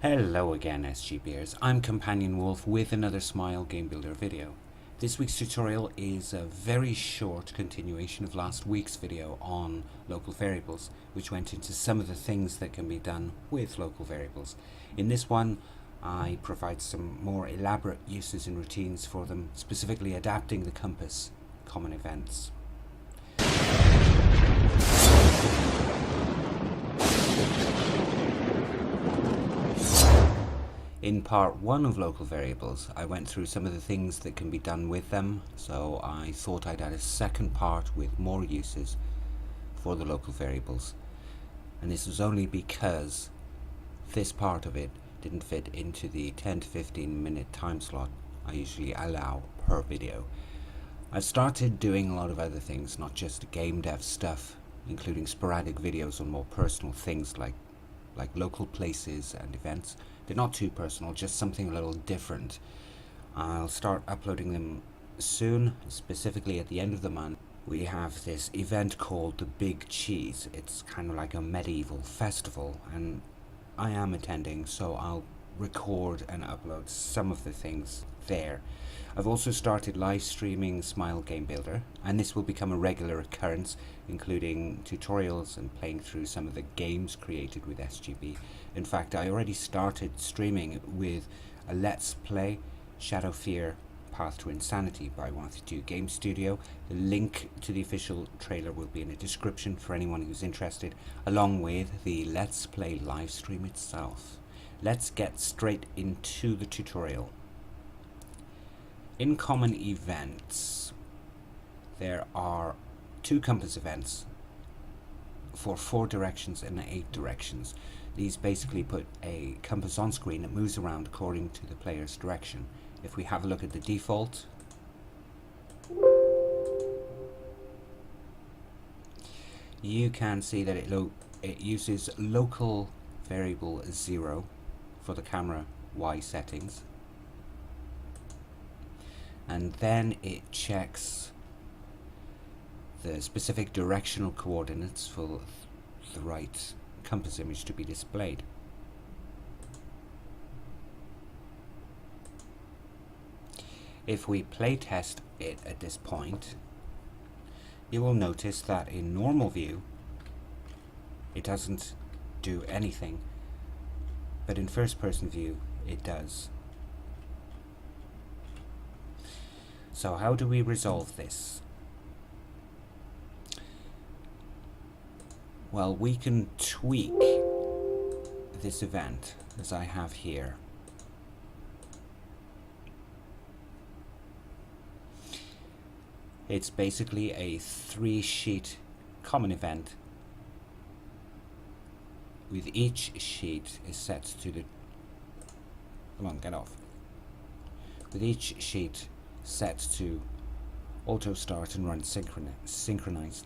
Hello again, SGBers. I'm Companion Wolf with another Smile Game Builder video. This week's tutorial is a very short continuation of last week's video on local variables, which went into some of the things that can be done with local variables. In this one, I provide some more elaborate uses and routines for them, specifically adapting the compass common events. In part 1 of local variables, I went through some of the things that can be done with them, so I thought I'd add a second part with more uses for the local variables. And this was only because this part of it didn't fit into the 10 to 15 minute time slot I usually allow per video. I've started doing a lot of other things, not just game dev stuff, including sporadic videos on more personal things like local places and events. They're not too personal, just something a little different. I'll start uploading them soon, specifically at the end of the month. We have this event called the Big Cheese. It's kind of like a medieval festival, and I am attending, so I'll record and upload some of the things there. I've also started live streaming Smile Game Builder, and this will become a regular occurrence, including tutorials and playing through some of the games created with SGB. In fact, I already started streaming with a Let's Play Shadow Fear Path to Insanity by 132 Game Studio. The link to the official trailer will be in the description for anyone who's interested, along with the Let's Play live stream itself. Let's get straight into the tutorial. In common events, there are 2 compass events for 4 directions and 8 directions. These basically put a compass on screen that moves around according to the player's direction. If we have a look at the default, you can see that it uses local variable 0 for the camera Y settings, and then it checks the specific directional coordinates for the right compass image to be displayed. If we playtest it at this point, you will notice that in normal view it doesn't do anything, but in first person view it does. So how do we resolve this? Well, we can tweak this event as I have here. It's basically a 3-sheet common event, with each sheet is set to the with each sheet set to auto start and run synchronized.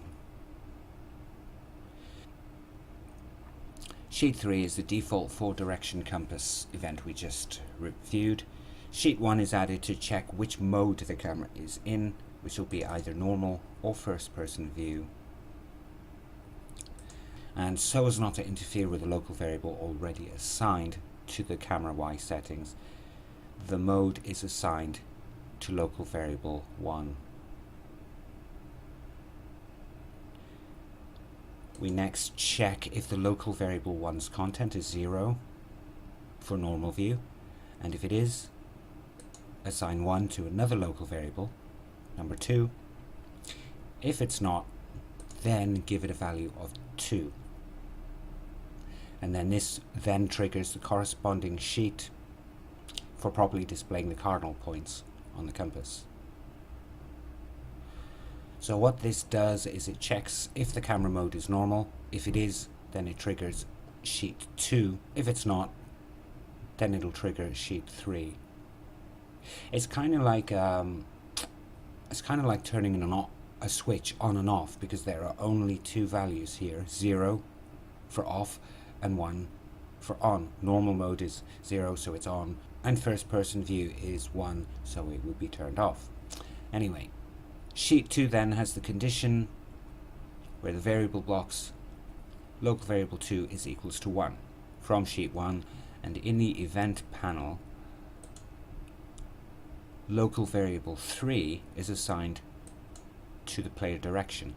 Sheet 3 is the default 4-direction compass event we just reviewed. Sheet 1 is added to check which mode the camera is in, which will be either normal or first person view, and so as not to interfere with the local variable already assigned to the camera Y settings, the mode is assigned to local variable 1. We next check if the local variable 1's content is 0 for normal view, and if it is, assign 1 to another local variable, number 2. If it's not, then give it a value of 2. And then this then triggers the corresponding sheet for properly displaying the cardinal points on the compass. So what this does is it checks if the camera mode is normal. If it is, then it triggers sheet 2. If it's not, then it'll trigger sheet 3. It's kind of like turning a switch on and off, because there are only 2 values here, 0 for off and 1 for on. Normal mode is 0, so it's on, and first person view is 1, so it would be turned off. Anyway, sheet 2 then has the condition where the variable blocks local variable 2 is equals to 1 from sheet 1, And in the event panel, local variable 3 is assigned to the player direction.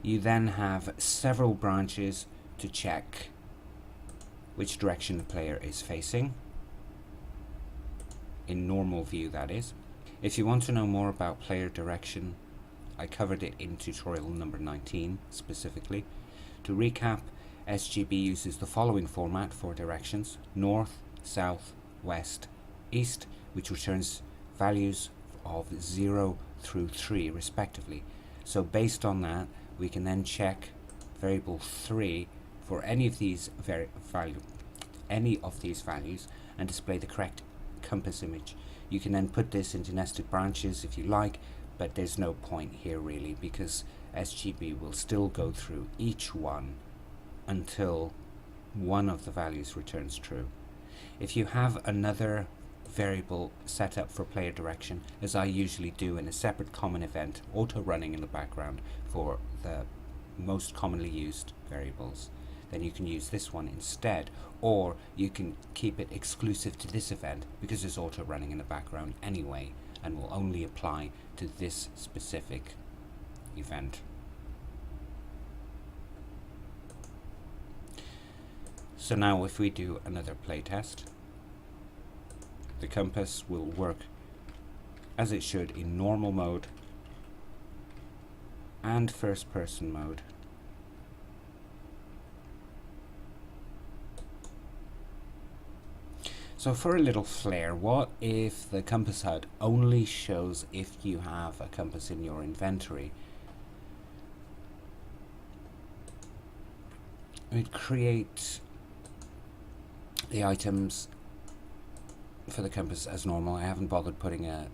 You then have several branches to check which direction the player is facing, in normal view that is. If you want to know more about player direction, I covered it in tutorial number 19 specifically. To recap, SGB uses the following format for directions: north, south, west, east, which returns values of 0 through 3 respectively. So based on that, we can then check variable 3 for any of these values and display the correct compass image. You can then put this into nested branches if you like, but there's no point here really, because SGB will still go through each one until one of the values returns true. If you have another variable set up for player direction, as I usually do in a separate common event, auto running in the background for the most commonly used variables, then you can use this one instead, or you can keep it exclusive to this event because it's auto running in the background anyway and will only apply to this specific event. So now if we do another playtest, the compass will work as it should in normal mode and first person mode. So for a little flair, what if the compass HUD only shows if you have a compass in your inventory? We'd create the items for the compass as normal. I haven't bothered putting a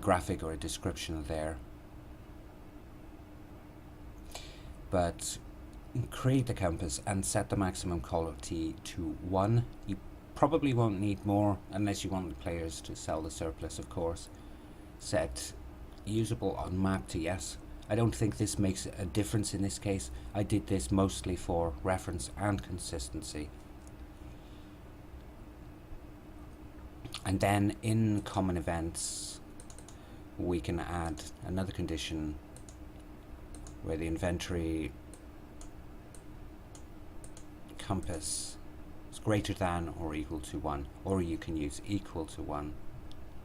graphic or a description there, but create the compass and set the maximum quality to 1. You probably won't need more unless you want the players to sell the surplus, of course. Set usable on map to yes. I don't think this makes a difference in this case. I did this mostly for reference and consistency. And then in common events, we can add another condition where the inventory compass is greater than or equal to 1, or you can use equal to 1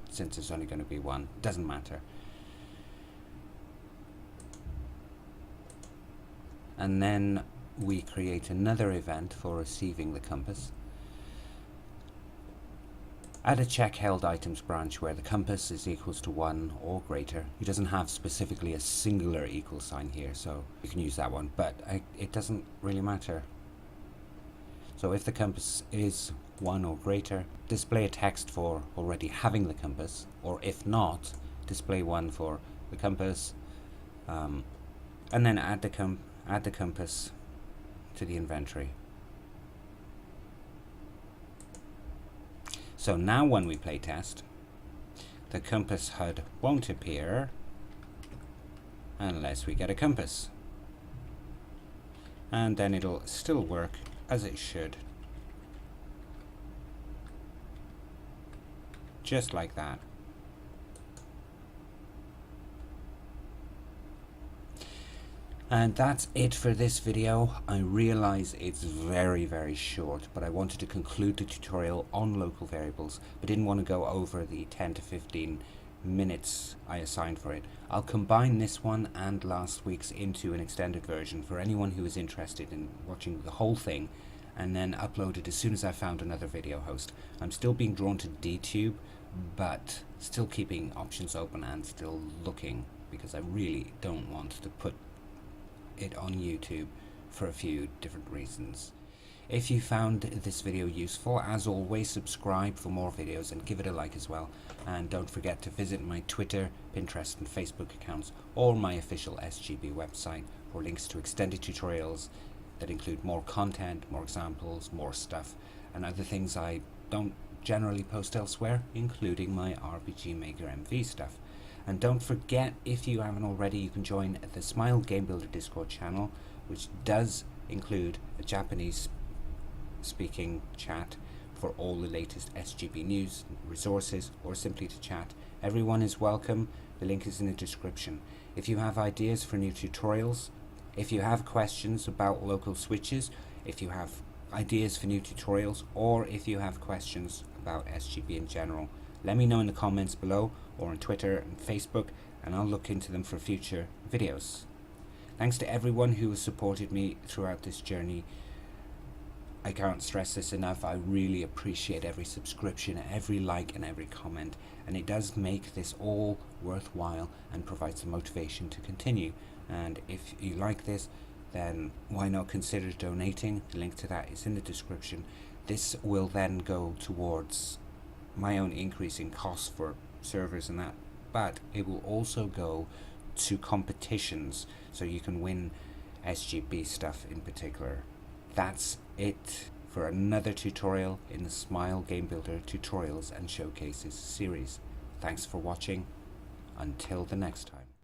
since it's only going to be 1, doesn't matter. And then we create another event for receiving the compass. Add a check held items branch where the compass is equals to 1 or greater. It doesn't have specifically a singular equal sign here, so you can use that one, but it doesn't really matter. So if the compass is 1 or greater, display a text for already having the compass, or if not, display 1 for the compass, and then add the compass to the inventory. So now when we play test, the compass HUD won't appear unless we get a compass. And then it'll still work as it should. Just like that. And that's it for this video. I realize it's very short, but I wanted to conclude the tutorial on local variables, but didn't want to go over the 10 to 15 minutes I assigned for it. I'll combine this one and last week's into an extended version for anyone who is interested in watching the whole thing, and then upload it as soon as I found another video host. I'm still being drawn to DTube, but still keeping options open and still looking, because I really don't want to put it on YouTube for a few different reasons. If you found this video useful, as always, subscribe for more videos and give it a like as well. And don't forget to visit my Twitter, Pinterest and Facebook accounts, or my official SGB website for links to extended tutorials that include more content, more examples, more stuff, and other things I don't generally post elsewhere, including my RPG Maker MV stuff. And don't forget, if you haven't already, you can join the Smile Game Builder Discord channel, which does include a Japanese speaking chat for all the latest SGB news, resources, or simply to chat. Everyone is welcome. The link is in the description. If you have ideas for new tutorials, if you have questions about local switches, if you have ideas for new tutorials, or if you have questions about SGB in general, let me know in the comments below or on Twitter and Facebook, and I'll look into them for future videos. Thanks to everyone who has supported me throughout this journey. I can't stress this enough. I really appreciate every subscription, every like and every comment, and it does make this all worthwhile and provides the motivation to continue. And if you like this, then why not consider donating? The link to that is in the description. This will then go towards my own increase in costs for servers and that, but it will also go to competitions, so you can win SGB stuff in particular. That's it for another tutorial in the Smile Game Builder tutorials and showcases series. Thanks for watching. Until the next time.